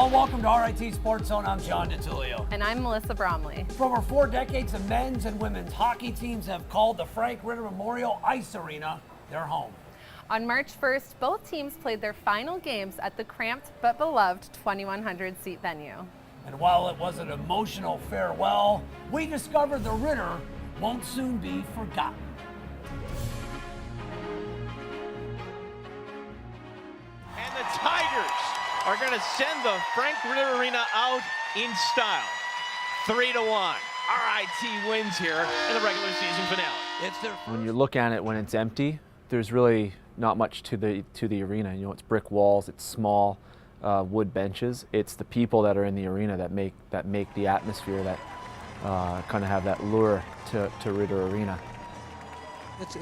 Hello, welcome to RIT SportsZone. I'm John DiTullio. And I'm Melissa Bromley. For over 4 decades, the men's and women's hockey teams have called the Frank Ritter Memorial Ice Arena their home. On March 1st, both teams played their final games at the cramped but beloved 2,100-seat venue. And while it was an emotional farewell, we discovered the Ritter won't soon be forgotten. And the Tigers are going to send the Frank Ritter Arena out in style. 3-1. RIT wins here in the regular season finale. When you look at it when it's empty, there's really not much to the arena. You know, it's brick walls, it's small wood benches. It's the people that are in the arena that make the atmosphere, that kind of have that lure to Ritter Arena.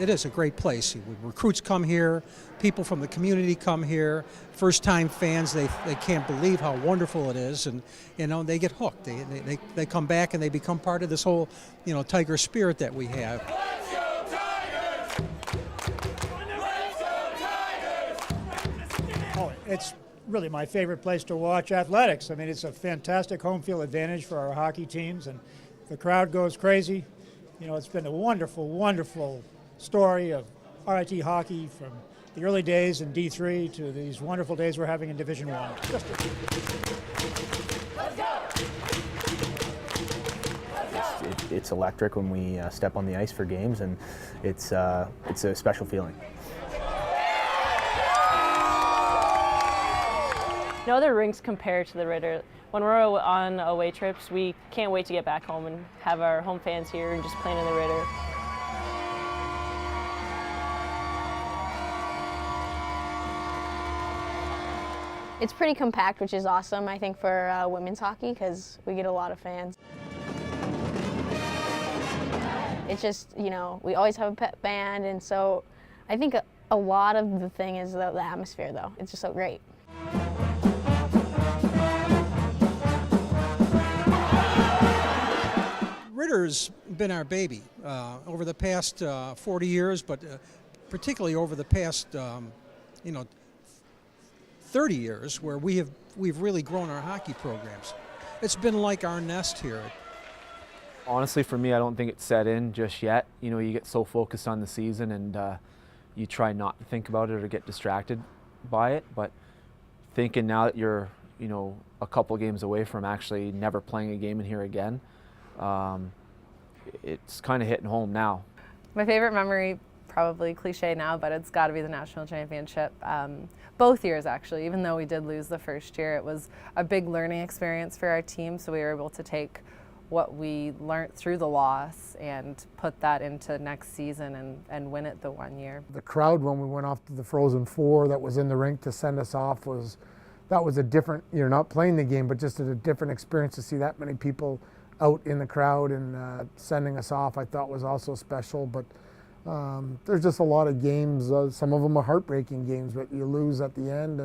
It is a great place. Recruits come here, people from the community come here, first-time fans, they can't believe how wonderful it is, and you know, they get hooked. They come back and they become part of this whole, you know, Tiger spirit that we have. Let's go Tigers! Let's go Tigers! Oh, it's really my favorite place to watch athletics. I mean, it's a fantastic home field advantage for our hockey teams, and the crowd goes crazy. You know, it's been a wonderful, wonderful story of RIT hockey from the early days in D3 to these wonderful days we're having in Division I. It's electric when we step on the ice for games, and it's a special feeling. No other rinks compare to the Ritter. When we're on away trips, we can't wait to get back home and have our home fans here and just playing in the Ritter. It's pretty compact, which is awesome, I think, for women's hockey because we get a lot of fans. It's just, you know, we always have a pep band, and so I think a lot of the thing is the atmosphere, though. It's just so great. Ritter's been our baby over the past 40 years, but particularly over the past, you know, 30 years, where we've really grown our hockey programs. It's been like our nest here. Honestly, for me, I don't think it's set in just yet. You know, you get so focused on the season and you try not to think about it or get distracted by it. But thinking now that you're, you know, a couple games away from actually never playing a game in here again, it's kind of hitting home now. My favorite memory, probably cliche now, but it's got to be the national championship. Both years, actually. Even though we did lose the first year, it was a big learning experience for our team, so we were able to take what we learned through the loss and put that into next season and win it the one year. The crowd when we went off to the Frozen Four that was in the rink to send us off that was a different, you're not playing the game, but just a different experience to see that many people out in the crowd and sending us off, I thought was also special. But there's just a lot of games, some of them are heartbreaking games, but you lose at the end,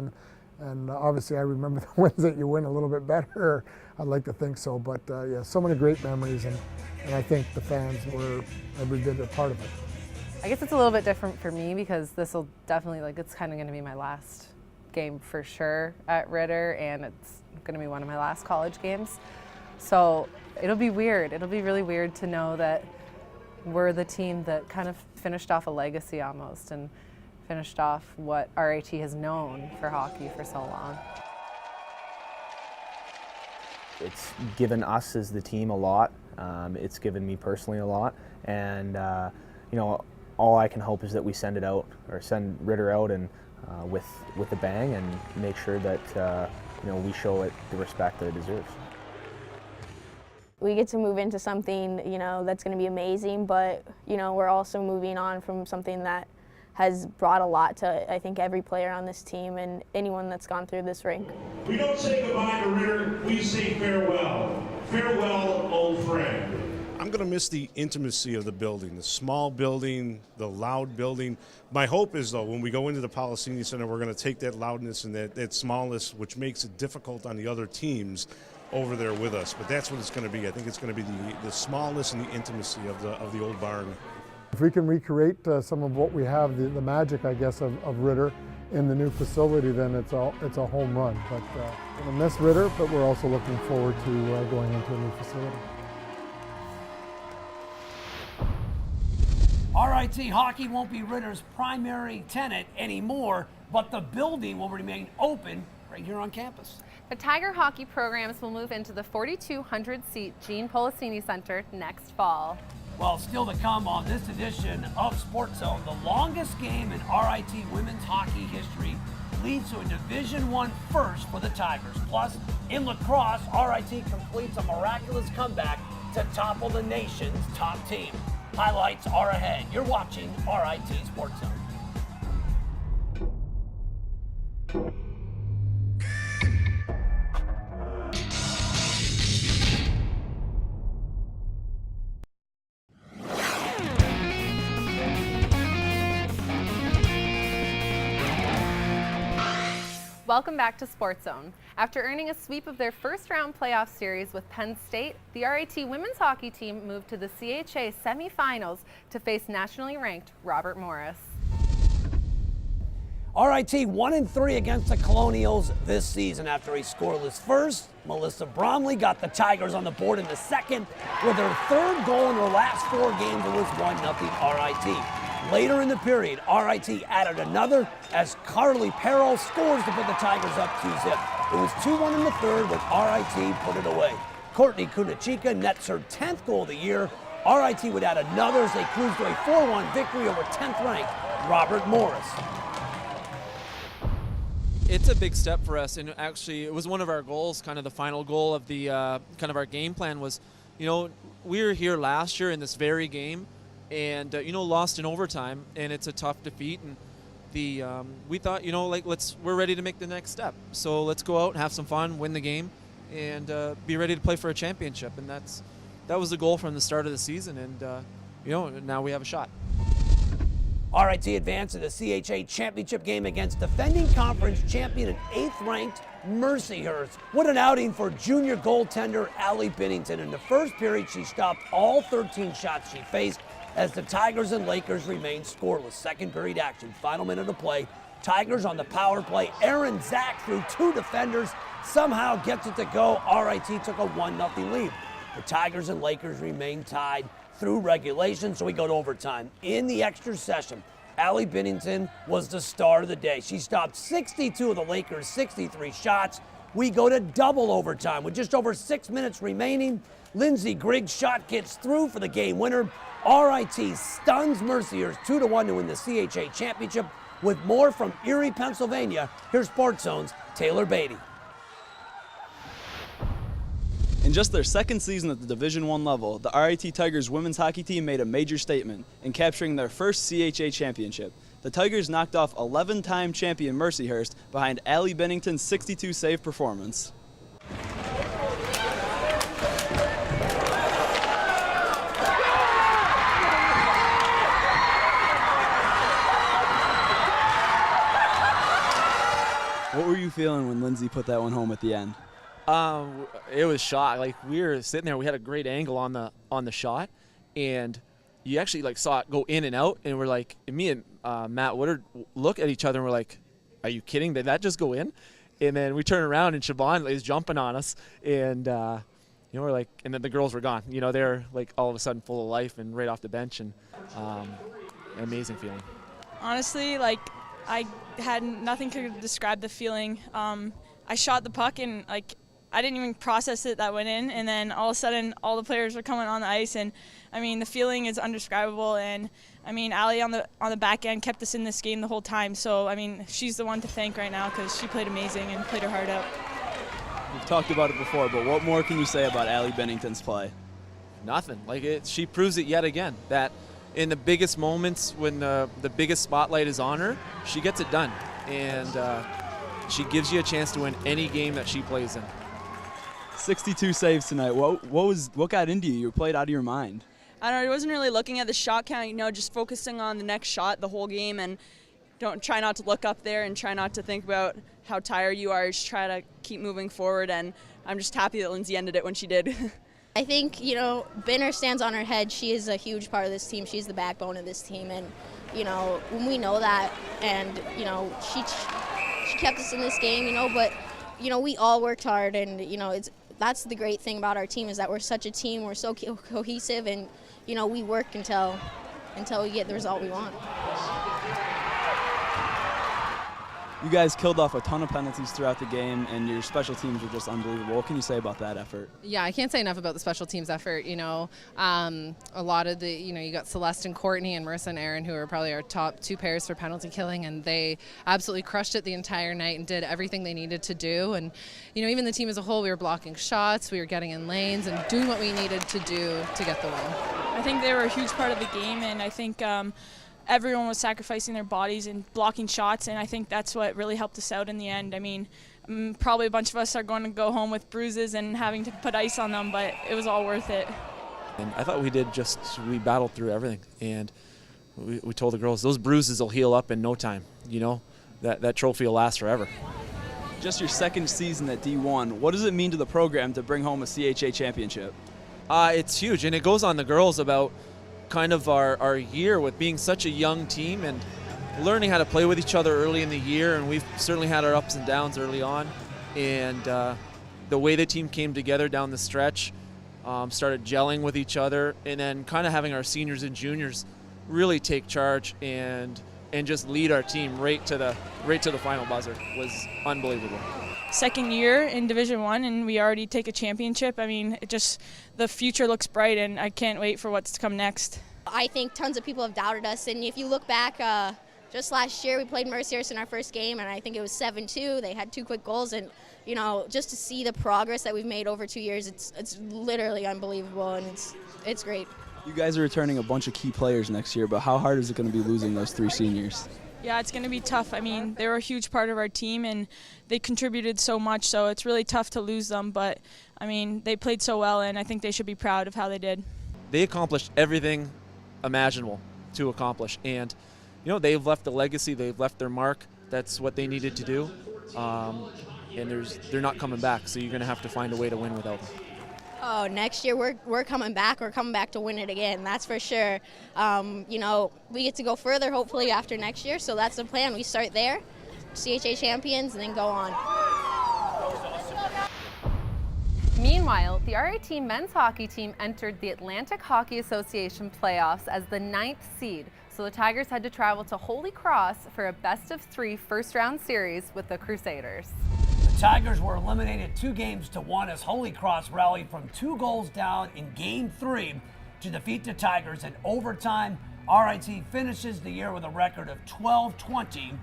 and obviously I remember the wins that you win a little bit better. I'd like to think so, but yeah, so many great memories, and I think the fans were every bit a part of it. I guess it's a little bit different for me because this will definitely, like, it's kind of going to be my last game for sure at Ritter, and it's going to be one of my last college games. So it'll be weird. It'll be really weird to know that we're the team that kind of finished off a legacy almost and finished off what RIT has known for hockey for so long. It's given us as the team a lot. It's given me personally a lot, and you know, all I can hope is that we send it out, or send Ritter out, and with a bang, and make sure that you know, we show it the respect that it deserves. We get to move into something, you know, that's going to be amazing, but, you know, we're also moving on from something that has brought a lot to, I think, every player on this team and anyone that's gone through this rink. We don't say goodbye to Ritter, we say farewell. Farewell, old friend. I'm going to miss the intimacy of the building, the small building, the loud building. My hope is, though, when we go into the Policini Center, we're going to take that loudness and that smallness, which makes it difficult on the other teams, over there with us. But that's what it's going to be. I think it's going to be the smallness and the intimacy of the old barn. If we can recreate some of what we have, the magic, I guess, of Ritter, in the new facility, then it's a home run. But we're going to miss Ritter, but we're also looking forward to going into a new facility. RIT hockey won't be Ritter's primary tenant anymore, but the building will remain open right here on campus. The Tiger hockey programs will move into the 4,200-seat Gene Policini Center next fall. Well, still to come on this edition of SportsZone, the longest game in RIT women's hockey history leads to a Division I first for the Tigers. Plus, in lacrosse, RIT completes a miraculous comeback to topple the nation's top team. Highlights are ahead. You're watching RIT SportsZone. Welcome back to SportsZone. After earning a sweep of their first-round playoff series with Penn State, the RIT women's hockey team moved to the CHA semifinals to face nationally ranked Robert Morris. RIT 1-3 against the Colonials this season after a scoreless first. Melissa Bromley got the Tigers on the board in the second with her third goal in her last 4 games. It was 1-0 RIT. Later in the period, RIT added another as Carly Perro scores to put the Tigers up 2-zip. It was 2-1 in the third when RIT put it away. Courtney Kunachika nets her 10th goal of the year. RIT would add another as they cruised to a 4-1 victory over 10th-ranked Robert Morris. It's a big step for us, and actually it was one of our goals, kind of the final goal of the kind of our game plan was, you know, we were here last year in this very game, and you know, lost in overtime, and it's a tough defeat, and we thought, you know, like we're ready to make the next step, so let's go out and have some fun, win the game, and be ready to play for a championship, and that was the goal from the start of the season, and you know, now we have a shot. RIT advanced to the CHA championship game against defending conference champion and 8th-ranked Mercyhurst. What an outing for junior goaltender Allie Binnington. In the first period, she stopped all 13 shots she faced as the Tigers and Lakers remained scoreless. Second period action, final minute of play. Tigers on the power play. Aaron Zach through 2 defenders, somehow gets it to go. RIT took a 1-0 lead. The Tigers and Lakers remained tied through regulation, so we go to overtime. In the extra session, Allie Binnington was the star of the day. She stopped 62 of the Lakers' 63 shots. We go to double overtime with just over 6 minutes remaining. Lindsay Griggs' shot gets through for the game winner. RIT stuns Mercyhurst 2-1 to win the CHA championship. With more from Erie, Pennsylvania, here's SportsZone's Taylor Beatty. In just their second season at the Division I level, the RIT Tigers women's hockey team made a major statement in capturing their first CHA championship. The Tigers knocked off 11-time champion Mercyhurst behind Allie Binnington's 62-save performance. What were you feeling when Lindsay put that one home at the end? It was shot. Like, we were sitting there, we had a great angle on the shot, and you actually like saw it go in and out, and we're like, me and Matt Woodard look at each other and we're like, are you kidding? Did that just go in? And then we turn around and Siobhan is jumping on us, and you know, we're like, and then the girls were gone. You know, they're like all of a sudden full of life and right off the bench, and an amazing feeling. Honestly, like, I had nothing to describe the feeling. I shot the puck and like I didn't even process it that went in, and then all of a sudden all the players were coming on the ice, and I mean the feeling is indescribable. And I mean Allie on the back end kept us in this game the whole time, so I mean she's the one to thank right now because she played amazing and played her heart out. We've talked about it before, but what more can you say about Allie Binnington's play? Nothing. Like, she proves it yet again that in the biggest moments when the biggest spotlight is on her, she gets it done, and she gives you a chance to win any game that she plays in. 62 saves tonight. What got into you? You played out of your mind. I don't know. I wasn't really looking at the shot count. You know, just focusing on the next shot the whole game, and try not to look up there and try not to think about how tired you are. Just try to keep moving forward. And I'm just happy that Lindsay ended it when she did. I think, you know, Binner stands on her head. She is a huge part of this team. She's the backbone of this team, and you know, when we know that, and, you know, she kept us in this game, you know, but, you know, we all worked hard, and, you know, that's the great thing about our team is that we're such a team, we're so cohesive, and, you know, we work until we get the result we want. You guys killed off a ton of penalties throughout the game, and your special teams were just unbelievable. What can you say about that effort? Yeah, I can't say enough about the special teams effort. You know, a lot of the, you know, you got Celeste and Courtney and Marissa and Aaron, who are probably our top 2 pairs for penalty killing, and they absolutely crushed it the entire night and did everything they needed to do. And, you know, even the team as a whole, we were blocking shots, we were getting in lanes and doing what we needed to do to get the win. I think they were a huge part of the game, and I think everyone was sacrificing their bodies and blocking shots, and I think that's what really helped us out in the end. I mean, probably a bunch of us are going to go home with bruises and having to put ice on them, but it was all worth it. And I thought we battled through everything, and we told the girls those bruises will heal up in no time. You know, that trophy will last forever. Just your second season at D1, what does it mean to the program to bring home a CHA championship? It's huge, and it goes on the girls about kind of our year with being such a young team and learning how to play with each other early in the year, and we've certainly had our ups and downs early on, and the way the team came together down the stretch, started gelling with each other, and then kind of having our seniors and juniors really take charge and just lead our team right to the final buzzer was unbelievable. Second year in Division I, and we already take a championship. I mean, the future looks bright, and I can't wait for what's to come next. I think tons of people have doubted us, and if you look back, just last year we played Mercyhurst in our first game, and I think it was 7-2. They had 2 quick goals, and, you know, just to see the progress that we've made over 2 years, it's literally unbelievable, and it's great. You guys are returning a bunch of key players next year, but how hard is it going to be losing those 3 seniors? Yeah, it's going to be tough. I mean, they were a huge part of our team, and they contributed so much, so it's really tough to lose them. But, I mean, they played so well, and I think they should be proud of how they did. They accomplished everything imaginable to accomplish, and, you know, they've left a legacy. They've left their mark. That's what they needed to do, and they're not coming back, so you're going to have to find a way to win without them. Oh, next year we're coming back. We're coming back to win it again. That's for sure. You know, we get to go further hopefully after next year. So that's the plan. We start there, CHA champions, and then go on. Meanwhile, the RIT men's hockey team entered the Atlantic Hockey Association playoffs as the 9th seed. So the Tigers had to travel to Holy Cross for a best-of-3 first-round series with the Crusaders. The Tigers were eliminated 2-1 as Holy Cross rallied from 2 goals down in Game 3 to defeat the Tigers in overtime. RIT finishes the year with a record of 12-20-5.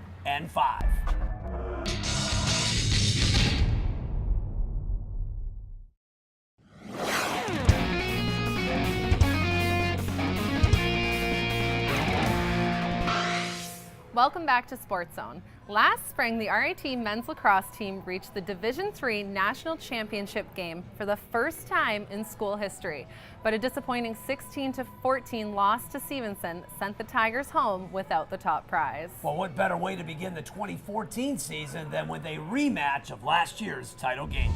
Welcome back to SportsZone. Last spring, the RIT men's lacrosse team reached the Division III National Championship game for the first time in school history, but a disappointing 16-14 loss to Stevenson sent the Tigers home without the top prize. Well, what better way to begin the 2014 season than with a rematch of last year's title game?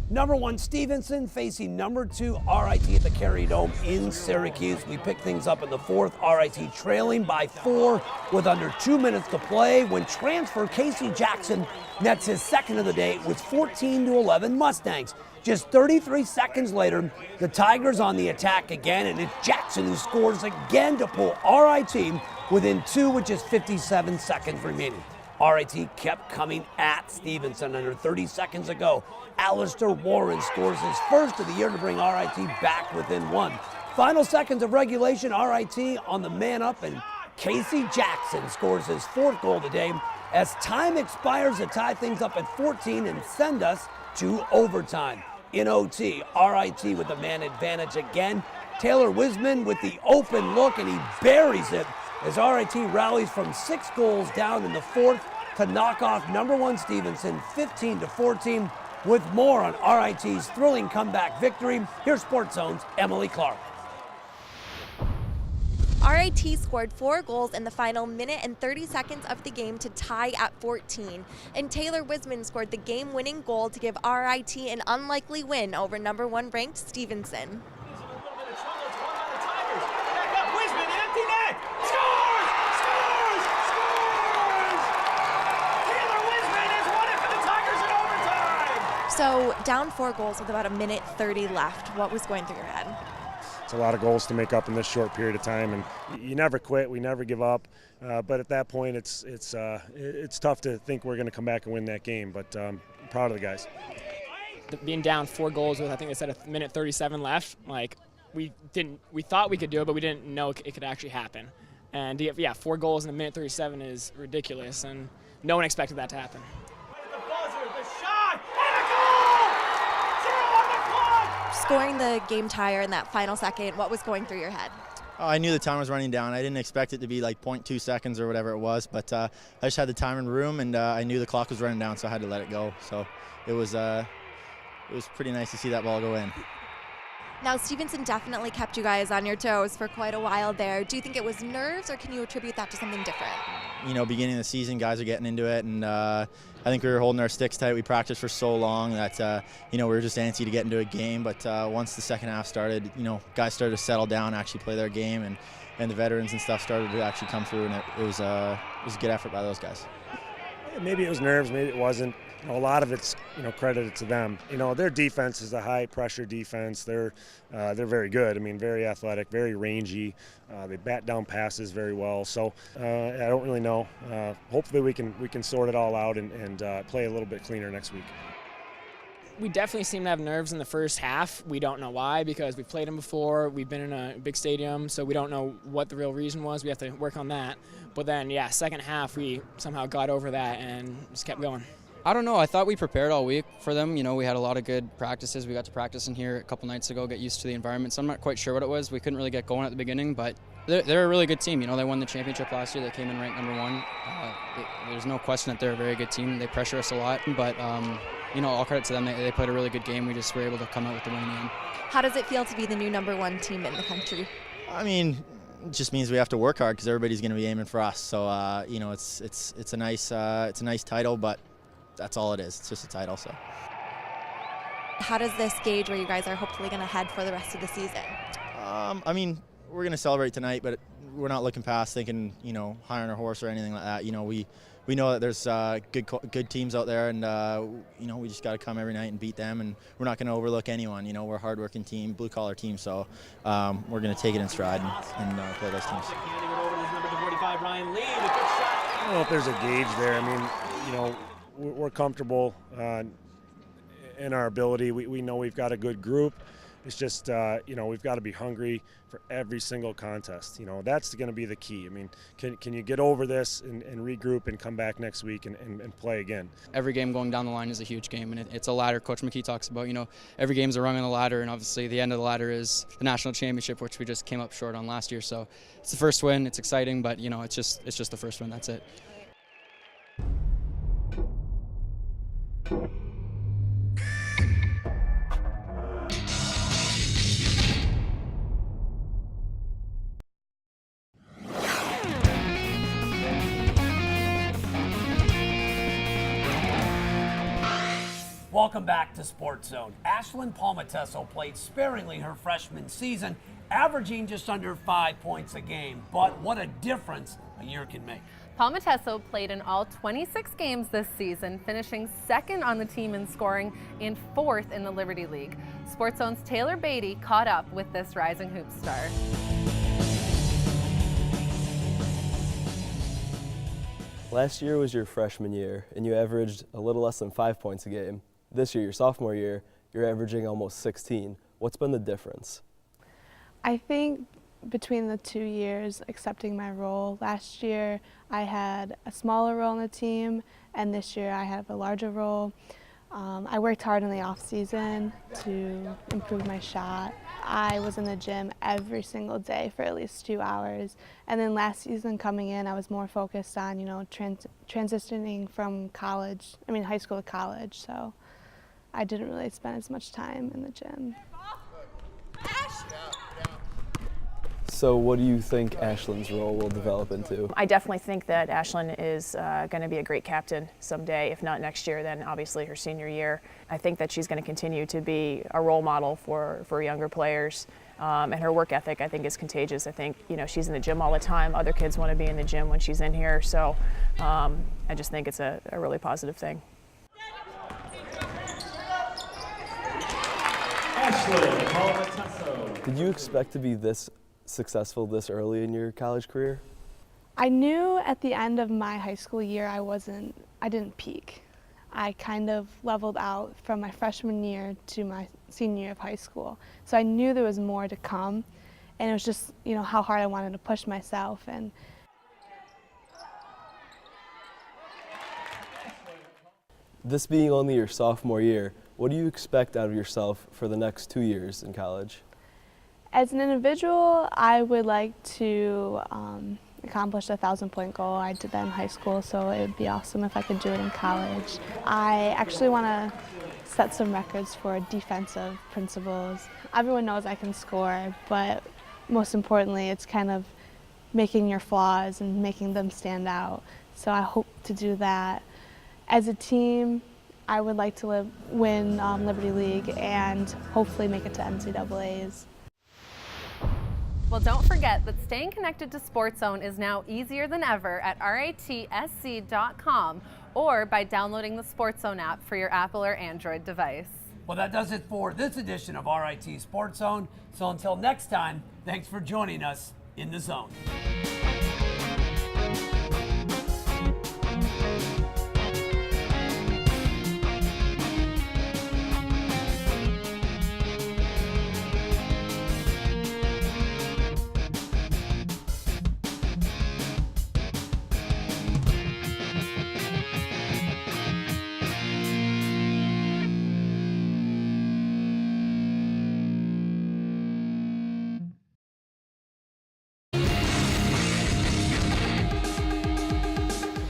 Number 1 Stevenson facing number 2 RIT at the Carey Dome in Syracuse. We pick things up in the 4th, RIT trailing by 4 with under 2 minutes to play when transfer Casey Jackson nets his second of the day with 14-11 Mustangs. Just 33 seconds later, the Tigers on the attack again, and it's Jackson who scores again to pull RIT within 2 with just 57 seconds remaining. RIT kept coming at Stevenson under 30 seconds ago. Alistair Warren scores his first of the year to bring RIT back within 1. Final seconds of regulation, RIT on the man up, and Casey Jackson scores his 4th goal today as time expires to tie things up at 14 and send us to overtime. In OT, RIT with the man advantage again. Taylor Wisman with the open look, and he buries it as RIT rallies from 6 goals down in the 4th to knock off number 1 Stevenson 15-14. With more on RIT's thrilling comeback victory, here's SportsZone's Emily Clark. RIT scored 4 goals in the final minute and 30 seconds of the game to tie at 14. And Taylor Wisman scored the game-winning goal to give RIT an unlikely win over number 1 ranked Stevenson. Wisman, empty net, scores! So down 4 goals with about 1:30 left. What was going through your head? It's a lot of goals to make up in this short period of time, and you never quit. We never give up. But at that point, it's tough to think we're going to come back and win that game. But I'm proud of the guys. Being down 4 goals with, I think they said, 1:37 left. Like we thought we could do it, but we didn't know it could actually happen. And yeah, 4 goals in 1:37 is ridiculous, and no one expected that to happen. Scoring the game tire in that final second, what was going through your head? I knew the time was running down. I didn't expect it to be like 0.2 seconds or whatever it was, but I just had the time in the room, and I knew the clock was running down, so I had to let it go. So it was pretty nice to see that ball go in. Now, Stevenson definitely kept you guys on your toes for quite a while there. Do you think it was nerves, or can you attribute that to something different? You know, beginning of the season, guys are getting into it, and I think we were holding our sticks tight. We practiced for so long that, we were just antsy to get into a game. But once the second half started, guys started to settle down, actually play their game, and the veterans and stuff started to actually come through, and it was a good effort by those guys. Maybe it was nerves, maybe it wasn't. A lot of it's credited to them. Their defense is a high pressure defense. They're very good. I mean, very athletic, very rangy. They bat down passes very well. So I don't really know. Hopefully we can sort it all out and play a little bit cleaner next week. We definitely seem to have nerves in the first half. We don't know why, because we've played them before. We've been in a big stadium, so we don't know what the real reason was. We have to work on that. But then, yeah, second half we somehow got over that and just kept going. I don't know. I thought we prepared all week for them. We had a lot of good practices. We got to practice in here a couple nights ago, get used to the environment. So I'm not quite sure what it was. We couldn't really get going at the beginning, but they're a really good team. They won the championship last year. They came in ranked #1. There's no question that they're a very good team. They pressure us a lot, but all credit to them. They played a really good game. We just were able to come out with the win in the end. How does it feel to be the new #1 team in the country? I mean, it just means we have to work hard because everybody's going to be aiming for us. So it's a nice title, but that's all it is. It's just a title. So how does this gauge where you guys are hopefully going to head for the rest of the season? I mean, we're going to celebrate tonight, but we're not looking past thinking, high on our horse or anything like that. We know that there's good teams out there, and we just got to come every night and beat them, and we're not going to overlook anyone. We're a hard-working team, blue-collar team, so we're going to take it in stride and play those teams. I don't know if there's a gauge there. I mean, we're comfortable in our ability. We know we've got a good group. It's just, we've got to be hungry for every single contest. That's going to be the key. I mean, can you get over this and regroup and come back next week and play again? Every game going down the line is a huge game, and it's a ladder. Coach McKee talks about, every game's a rung on the ladder, and obviously the end of the ladder is the national championship, which we just came up short on last year. So it's the first win. It's exciting, but, it's just the first win. That's it. Welcome back to Sports Zone. Ashlyn Palmatesso played sparingly her freshman season, averaging just under 5 points a game. But what a difference a year can make. Palmatesso played in all 26 games this season, finishing 2nd on the team in scoring and 4th in the Liberty League. SportsZone's Taylor Beatty caught up with this rising hoop star. Last year was your freshman year, and you averaged a little less than 5 points a game. This year, your sophomore year, you're averaging almost 16. What's been the difference? I think between the 2 years accepting my role, last year I had a smaller role on the team, and this year I have a larger role. I worked hard in the off season to improve my shot. I was in the gym every single day for at least 2 hours. And then last season coming in, I was more focused on, transitioning from high school to college. So I didn't really spend as much time in the gym. So what do you think Ashlyn's role will develop into? I definitely think that Ashlyn is going to be a great captain someday. If not next year, then obviously her senior year. I think that she's going to continue to be a role model for younger players. And her work ethic, I think, is contagious. I think, she's in the gym all the time. Other kids want to be in the gym when she's in here. So I just think it's a really positive thing. Did you expect to be this successful this early in your college career? I knew at the end of my high school year I didn't peak. I kind of leveled out from my freshman year to my senior year of high school. So I knew there was more to come, and it was just, how hard I wanted to push myself. And This being only your sophomore year, what do you expect out of yourself for the next 2 years in college? as an individual, I would like to accomplish a 1,000-point goal. I did that in high school, so it would be awesome if I could do it in college. I actually want to set some records for defensive principles. Everyone knows I can score, but most importantly, it's kind of making your flaws and making them stand out. So I hope to do that. As a team, I would like to win Liberty League and hopefully make it to NCAAs. Well, don't forget that staying connected to SportsZone is now easier than ever at RITSC.com or by downloading the SportsZone app for your Apple or Android device. Well, that does it for this edition of RIT SportsZone. So until next time, thanks for joining us in the zone.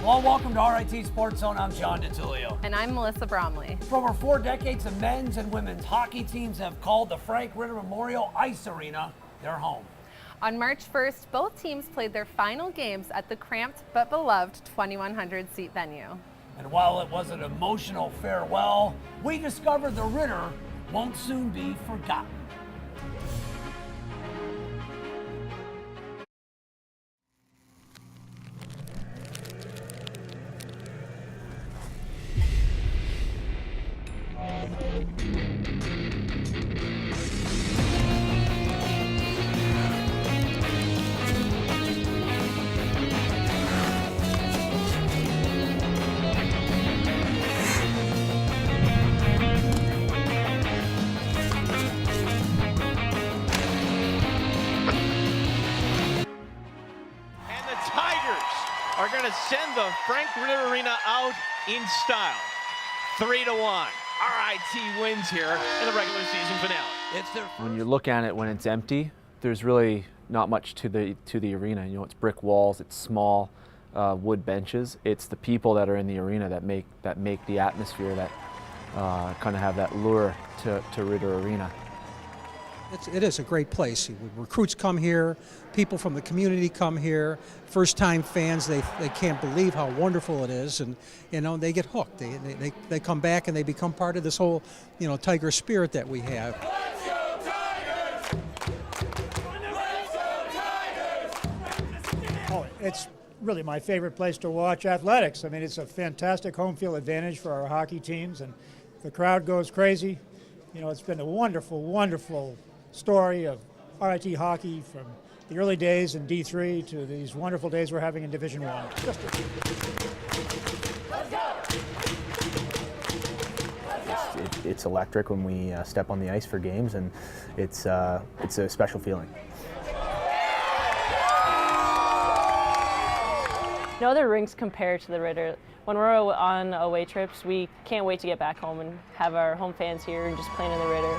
Well, welcome to RIT SportsZone. I'm John DiTullio. And I'm Melissa Bromley. For over 4 decades, the men's and women's hockey teams have called the Frank Ritter Memorial Ice Arena their home. On March 1st, both teams played their final games at the cramped but beloved 2,100-seat venue. And while it was an emotional farewell, we discovered the Ritter won't soon be forgotten. Are going to send the Frank Ritter Arena out in style. 3-1. RIT wins here in the regular season finale. When you look at it when it's empty, there's really not much to the arena. You know, it's brick walls, it's small wood benches. It's the people that are in the arena that make the atmosphere, that kind of have that lure to Ritter Arena. It is a great place. Recruits come here, people from the community come here, first-time fans, they can't believe how wonderful it is, and they get hooked. They come back and they become part of this whole Tiger spirit that we have. Oh, it's really my favorite place to watch athletics. I mean, it's a fantastic home field advantage for our hockey teams, and the crowd goes crazy. It's been a wonderful, wonderful story of RIT hockey from the early days in D3 to these wonderful days we're having in Division I. It's electric when we step on the ice for games, and it's a special feeling. No other rinks compare to the Ritter. When we're on away trips, we can't wait to get back home and have our home fans here and just playing in the Ritter.